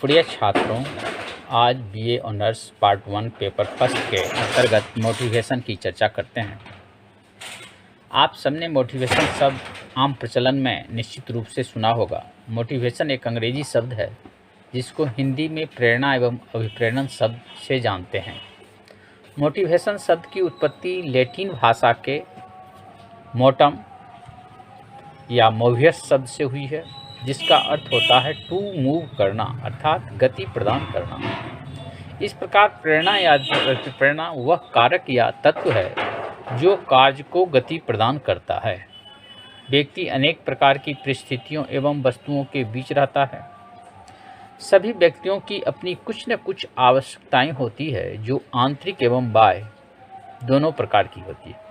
प्रिय छात्रों, आज BA honours part 1 paper first के अंतर्गत मोटिवेशन की चर्चा करते हैं। आप सबने मोटिवेशन शब्द आम प्रचलन में निश्चित रूप से सुना होगा। मोटिवेशन एक अंग्रेजी शब्द है जिसको हिंदी में प्रेरणा एवं अभिप्रेरण शब्द से जानते हैं। मोटिवेशन शब्द की उत्पत्ति लैटिन भाषा के मोटम या मोवियस शब्द से हुई है, जिसका अर्थ होता है टू मूव करना, अर्थात गति प्रदान करना। इस प्रकार प्रेरणा या प्रेरणा वह कारक या तत्व है जो कार्य को गति प्रदान करता है। व्यक्ति अनेक प्रकार की परिस्थितियों एवं वस्तुओं के बीच रहता है। सभी व्यक्तियों की अपनी कुछ न कुछ आवश्यकताएं होती है जो आंतरिक एवं बाह्य दोनों प्रकार की होती है।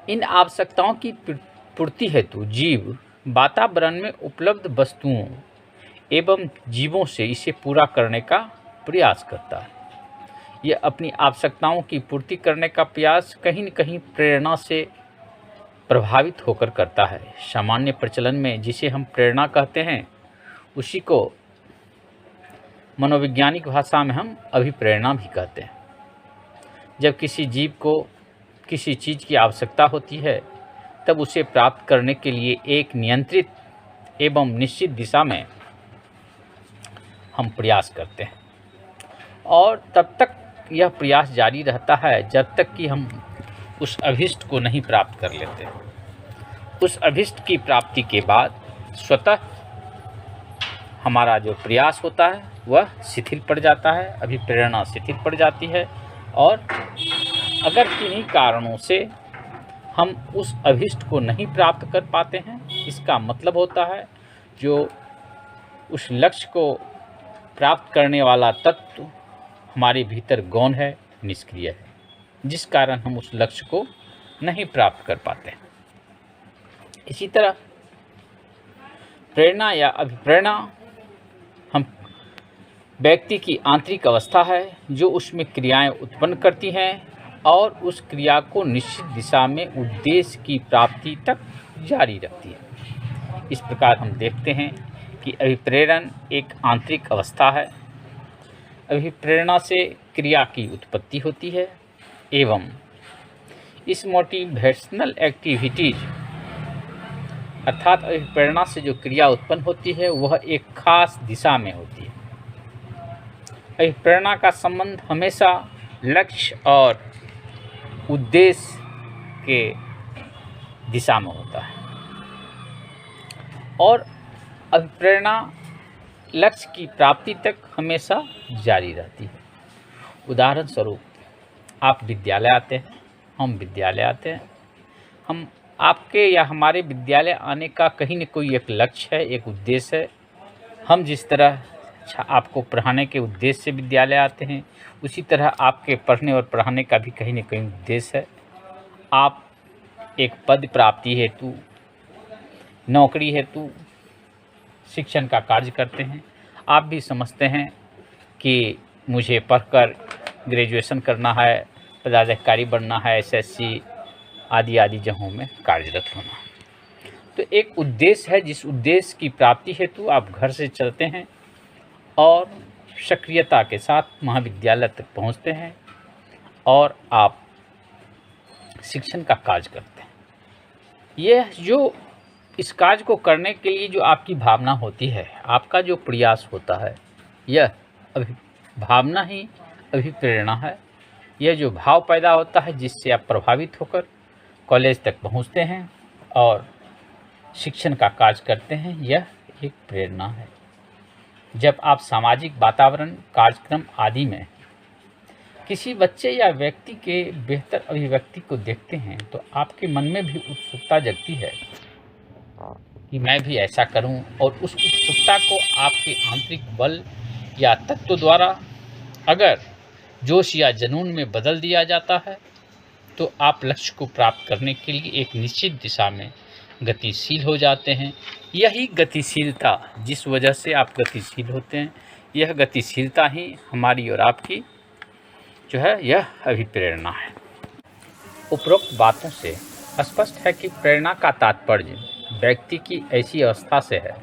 इन आवश्यकताओं की पूर्ति हेतु जीव वातावरण में उपलब्ध वस्तुओं एवं जीवों से इसे पूरा करने का प्रयास करता है। यह अपनी आवश्यकताओं की पूर्ति करने का प्रयास कहीं न कहीं प्रेरणा से प्रभावित होकर करता है। सामान्य प्रचलन में जिसे हम प्रेरणा कहते हैं, उसी को मनोवैज्ञानिक भाषा में हम अभिप्रेरणा भी कहते हैं। जब किसी जीव को किसी चीज़ की आवश्यकता होती है, तब उसे प्राप्त करने के लिए एक नियंत्रित एवं निश्चित दिशा में हम प्रयास करते हैं और तब तक यह प्रयास जारी रहता है जब तक कि हम उस अभीष्ट को नहीं प्राप्त कर लेते। उस अभीष्ट की प्राप्ति के बाद स्वतः हमारा जो प्रयास होता है वह शिथिल पड़ जाता है, अभिप्रेरणा शिथिल पड़ जाती है। और अगर किन्हीं कारणों से हम उस अभीष्ट को नहीं प्राप्त कर पाते हैं, इसका मतलब होता है जो उस लक्ष्य को प्राप्त करने वाला तत्व हमारे भीतर गौण है, निष्क्रिय है, जिस कारण हम उस लक्ष्य को नहीं प्राप्त कर पाते। इसी तरह प्रेरणा या अभिप्रेरणा हम व्यक्ति की आंतरिक अवस्था है जो उसमें क्रियाएं उत्पन्न करती हैं और उस क्रिया को निश्चित दिशा में उद्देश्य की प्राप्ति तक जारी रखती है। इस प्रकार हम देखते हैं कि अभिप्रेरण एक आंतरिक अवस्था है। अभिप्रेरणा से क्रिया की उत्पत्ति होती है एवं इस मोटिवेशनल एक्टिविटीज अर्थात अभिप्रेरणा से जो क्रिया उत्पन्न होती है वह एक खास दिशा में होती है। अभिप्रेरणा का संबंध हमेशा लक्ष्य और उद्देश्य के दिशा में होता है और अभिप्रेरणा लक्ष्य की प्राप्ति तक हमेशा जारी रहती है। उदाहरण स्वरूप आप विद्यालय आते हैं, हम विद्यालय आते हैं, हम आपके या हमारे विद्यालय आने का कहीं न कोई एक लक्ष्य है, एक उद्देश्य है। हम जिस तरह आपको पढ़ाने के उद्देश्य से विद्यालय आते हैं, उसी तरह आपके पढ़ने और पढ़ाने का भी कहीं न कहीं उद्देश्य है। आप एक पद प्राप्ति हेतु, नौकरी हेतु शिक्षण का कार्य करते हैं। आप भी समझते हैं कि मुझे पढ़कर ग्रेजुएशन करना है, पदाधिकारी बनना है, एसएससी आदि आदि जगहों में कार्यरत होना। तो एक उद्देश्य है, जिस उद्देश्य की प्राप्ति हेतु आप घर से चलते हैं और सक्रियता के साथ महाविद्यालय तक पहुंचते हैं और आप शिक्षण का कार्य करते हैं। यह जो इस कार्य को करने के लिए जो आपकी भावना होती है, आपका जो प्रयास होता है, यह भावना ही अभिप्रेरणा है। यह जो भाव पैदा होता है जिससे आप प्रभावित होकर कॉलेज तक पहुंचते हैं और शिक्षण का कार्य करते हैं, यह एक प्रेरणा है। जब आप सामाजिक वातावरण, कार्यक्रम आदि में किसी बच्चे या व्यक्ति के बेहतर अभिव्यक्ति को देखते हैं तो आपके मन में भी उत्सुकता जगती है कि मैं भी ऐसा करूं, और उस उत्सुकता को आपके आंतरिक बल या तत्व द्वारा अगर जोश या जुनून में बदल दिया जाता है तो आप लक्ष्य को प्राप्त करने के लिए एक निश्चित दिशा में गतिशील हो जाते हैं। यही गतिशीलता, जिस वजह से आप गतिशील होते हैं, यह गतिशीलता ही हमारी और आपकी जो है यह अभिप्रेरणा है। उपरोक्त बातों से स्पष्ट है कि प्रेरणा का तात्पर्य व्यक्ति की ऐसी अवस्था से है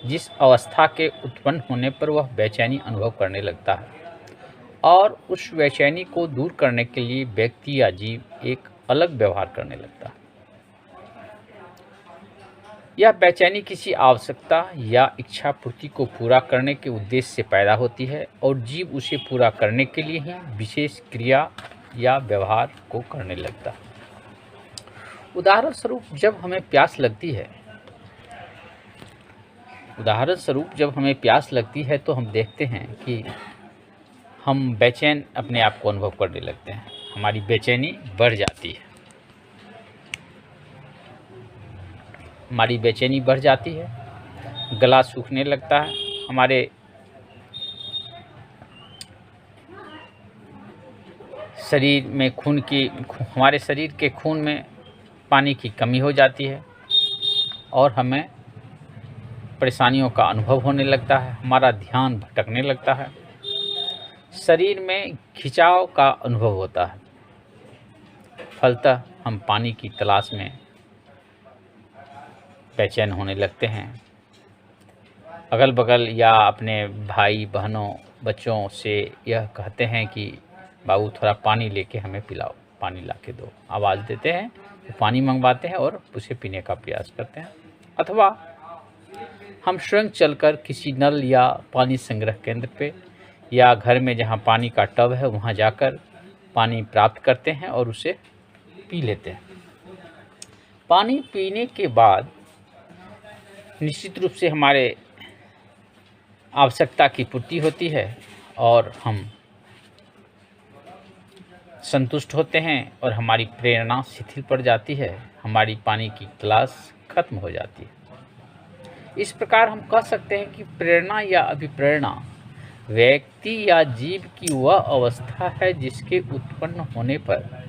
जिस अवस्था के उत्पन्न होने पर वह बेचैनी अनुभव करने लगता है और उस बेचैनी को दूर करने के लिए व्यक्ति या जीव एक अलग व्यवहार करने लगता है। यह बेचैनी किसी आवश्यकता या इच्छा पूर्ति को पूरा करने के उद्देश्य से पैदा होती है और जीव उसे पूरा करने के लिए ही विशेष क्रिया या व्यवहार को करने लगता है। उदाहरण स्वरूप जब हमें प्यास लगती है तो हम देखते हैं कि हम बेचैन अपने आप को अनुभव करने लगते हैं, हमारी बेचैनी बढ़ जाती है। गला सूखने लगता है, हमारे शरीर के खून में पानी की कमी हो जाती है और हमें परेशानियों का अनुभव होने लगता है, हमारा ध्यान भटकने लगता है, शरीर में खिंचाव का अनुभव होता है। फलतः हम पानी की तलाश में बेचैन होने लगते हैं। अगल बगल या अपने भाई बहनों बच्चों से यह कहते हैं कि बाबू थोड़ा पानी लेके हमें पिलाओ, पानी ला के दो। आवाज़ देते हैं तो पानी मंगवाते हैं और उसे पीने का प्रयास करते हैं। अथवा हम स्वयं चलकर किसी नल या पानी संग्रह केंद्र पे या घर में जहाँ पानी का टब है वहाँ जाकर पानी प्राप्त करते हैं और उसे पी लेते हैं। पानी पीने के बाद निश्चित रूप से हमारे आवश्यकता की पूर्ति होती है और हम संतुष्ट होते हैं और हमारी प्रेरणा शिथिल पड़ जाती है, हमारी पानी की तलाश खत्म हो जाती है। इस प्रकार हम कह सकते हैं कि प्रेरणा या अभिप्रेरणा व्यक्ति या जीव की वह अवस्था है जिसके उत्पन्न होने पर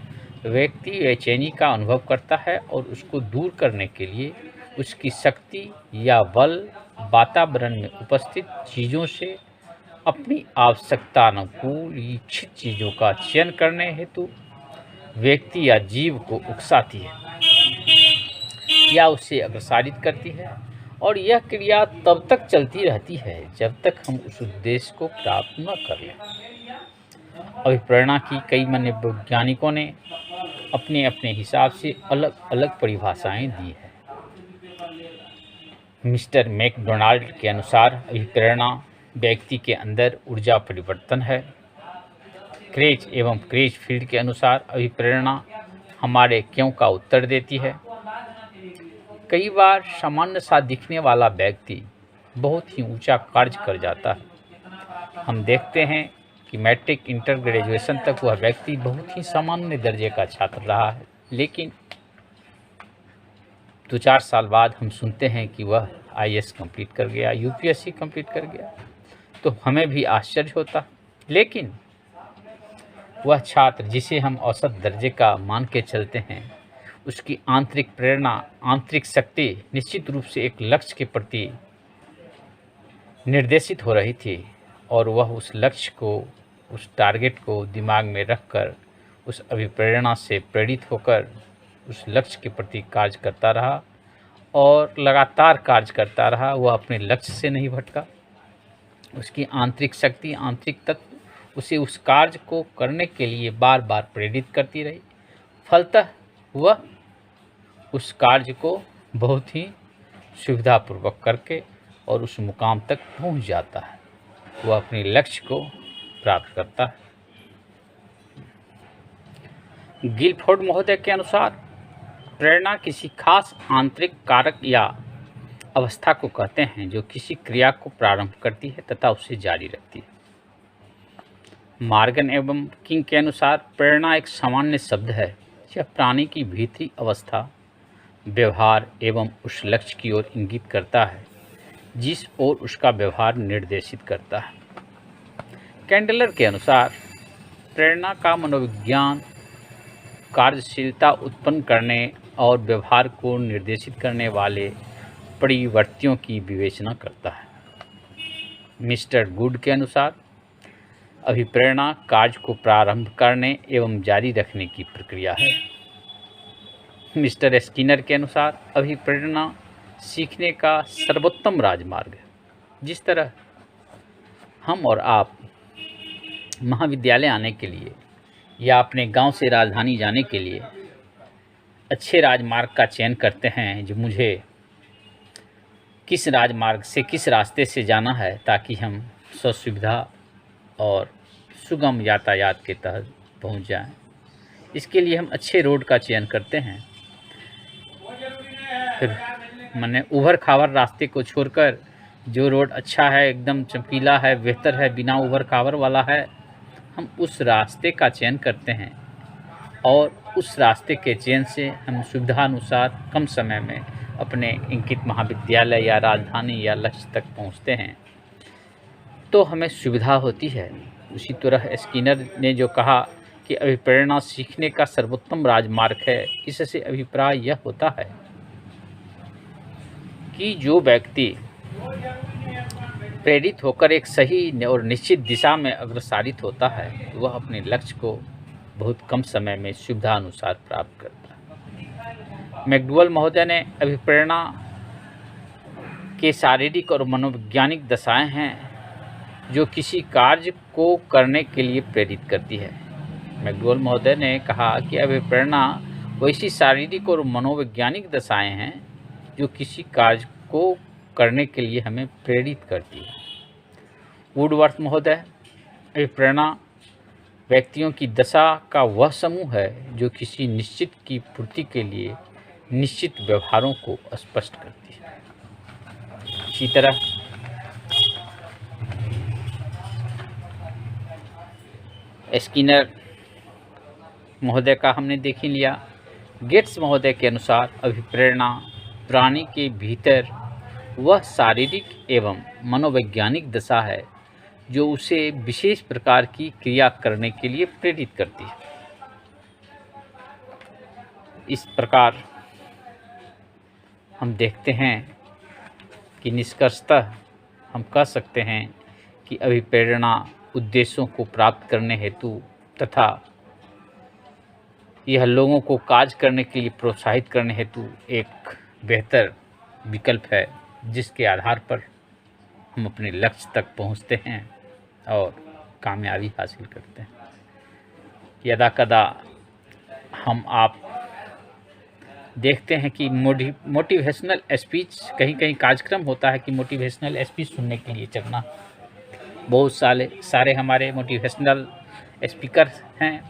व्यक्ति बेचैनी का अनुभव करता है और उसको दूर करने के लिए उसकी शक्ति या बल वातावरण में उपस्थित चीज़ों से अपनी आवश्यकता अनुकूल इच्छित चीज़ों का चयन करने हेतु व्यक्ति या जीव को उकसाती है या उसे अग्रसारित करती है, और यह क्रिया तब तक चलती रहती है जब तक हम उस उद्देश्य को प्राप्त न कर लें। अभिप्रेरणा की कई मनोवैज्ञानिकों ने अपने अपने हिसाब से अलग अलग परिभाषाएं दी है। मिस्टर मैकडोनाल्ड के अनुसार अभिप्रेरणा व्यक्ति के अंदर ऊर्जा परिवर्तन है। क्रेज एवं क्रेज फील्ड के अनुसार अभिप्रेरणा हमारे क्यों का उत्तर देती है। कई बार सामान्य सा दिखने वाला व्यक्ति बहुत ही ऊंचा कार्य कर जाता है। हम देखते हैं कि मैट्रिक इंटर ग्रेजुएशन तक वह व्यक्ति बहुत ही सामान्य दर्जे का छात्र रहा है, लेकिन 2-4 साल बाद हम सुनते हैं कि वह IAS कंप्लीट कर गया, UPSC कंप्लीट कर गया, तो हमें भी आश्चर्य होता। लेकिन वह छात्र जिसे हम औसत दर्जे का मान के चलते हैं, उसकी आंतरिक प्रेरणा, आंतरिक शक्ति निश्चित रूप से एक लक्ष्य के प्रति निर्देशित हो रही थी और वह उस लक्ष्य को, उस टारगेट को दिमाग में रखकर उस अभिप्रेरणा से प्रेरित होकर उस लक्ष्य के प्रति कार्य करता रहा और लगातार कार्य करता रहा। वह अपने लक्ष्य से नहीं भटका। उसकी आंतरिक शक्ति, आंतरिक तत्व उसे उस कार्य को करने के लिए बार बार प्रेरित करती रही। फलतः वह उस कार्य को बहुत ही सुविधापूर्वक करके और उस मुकाम तक पहुंच जाता है, वह अपने लक्ष्य को प्राप्त करता है। गिलफोर्ड महोदय के अनुसार प्रेरणा किसी खास आंतरिक कारक या अवस्था को कहते हैं जो किसी क्रिया को प्रारंभ करती है तथा उसे जारी रखती है। मॉर्गन एवं किंग के अनुसार प्रेरणा एक सामान्य शब्द है। यह प्राणी की भीतरी अवस्था, व्यवहार एवं उस लक्ष्य की ओर इंगित करता है जिस ओर उसका व्यवहार निर्देशित करता है। कैंडलर के अनुसार प्रेरणा का मनोविज्ञान कार्यशीलता उत्पन्न करने और व्यवहार को निर्देशित करने वाले परिवर्तियों की विवेचना करता है। मिस्टर गुड के अनुसार अभिप्रेरणा कार्य को प्रारंभ करने एवं जारी रखने की प्रक्रिया है। मिस्टर स्किनर के अनुसार अभिप्रेरणा सीखने का सर्वोत्तम राजमार्ग है। जिस तरह हम और आप महाविद्यालय आने के लिए या अपने गांव से राजधानी जाने के लिए अच्छे राजमार्ग का चयन करते हैं, जो मुझे किस राजमार्ग से किस रास्ते से जाना है ताकि हम सुविधा और सुगम यातायात के तहत पहुंच जाएं। इसके लिए हम अच्छे रोड का चयन करते हैं। फिर मैंने उभर खावर रास्ते को छोड़कर जो रोड अच्छा है, एकदम चमकीला है, बेहतर है, बिना उभर खावर वाला है, हम उस रास्ते का चयन करते हैं और उस रास्ते के चयन से हम सुविधानुसार कम समय में अपने इंकित महाविद्यालय या राजधानी या लक्ष्य तक पहुंचते हैं, तो हमें सुविधा होती है। उसी तरह स्किनर ने जो कहा कि अभिप्रेरणा सीखने का सर्वोत्तम राजमार्ग है, इससे अभिप्राय यह होता है कि जो व्यक्ति प्रेरित होकर एक सही और निश्चित दिशा में अग्रसारित होता है, वह अपने लक्ष्य को बहुत कम समय में सुविधा अनुसार प्राप्त करता है। मैकडूगल महोदय ने अभिप्रेरणा के शारीरिक और मनोवैज्ञानिक दशाएं हैं जो किसी कार्य को करने के लिए प्रेरित करती है। मैकडूगल महोदय ने कहा कि अभिप्रेरणा वैसी शारीरिक और मनोवैज्ञानिक दशाएं हैं जो किसी कार्य को करने के लिए हमें प्रेरित करती है। वुडवर्थ महोदय, अभिप्रेरणा व्यक्तियों की दशा का वह समूह है जो किसी निश्चित की पूर्ति के लिए निश्चित व्यवहारों को स्पष्ट करती है। इसी तरह स्किनर महोदय का हमने देख ही लिया। गेट्स महोदय के अनुसार अभिप्रेरणा प्राणी के भीतर वह शारीरिक एवं मनोवैज्ञानिक दशा है जो उसे विशेष प्रकार की क्रिया करने के लिए प्रेरित करती है। इस प्रकार हम देखते हैं कि निष्कर्षतः हम कह सकते हैं कि अभिप्रेरणा उद्देश्यों को प्राप्त करने हेतु तथा यह लोगों को कार्य करने के लिए प्रोत्साहित करने हेतु एक बेहतर विकल्प है, जिसके आधार पर हम अपने लक्ष्य तक पहुंचते हैं और कामयाबी हासिल करते हैं। यदा कदा हम आप देखते हैं कि मोटिवेशनल स्पीच, कहीं कहीं कार्यक्रम होता है कि मोटिवेशनल स्पीच सुनने के लिए चलना। बहुत सारे हमारे मोटिवेशनल स्पीकर हैं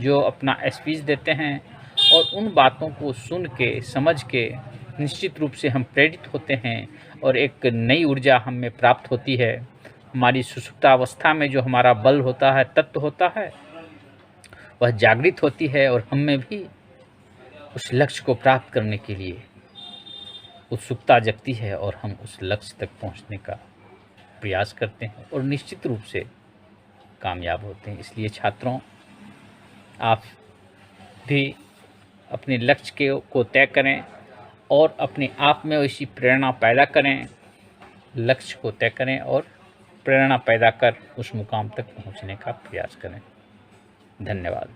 जो अपना स्पीच देते हैं और उन बातों को सुन के समझ के निश्चित रूप से हम प्रेरित होते हैं और एक नई ऊर्जा हम में प्राप्त होती है। हमारी सुषुप्तावस्था में जो हमारा बल होता है, तत्व होता है, वह जागृत होती है और हम में भी उस लक्ष्य को प्राप्त करने के लिए उत्सुकता जगती है और हम उस लक्ष्य तक पहुंचने का प्रयास करते हैं और निश्चित रूप से कामयाब होते हैं। इसलिए छात्रों, आप भी अपने लक्ष्य को तय करें और अपने आप में वैसी प्रेरणा पैदा करें, लक्ष्य को तय करें और प्रेरणा पैदा कर उस मुकाम तक पहुंचने का प्रयास करें। धन्यवाद।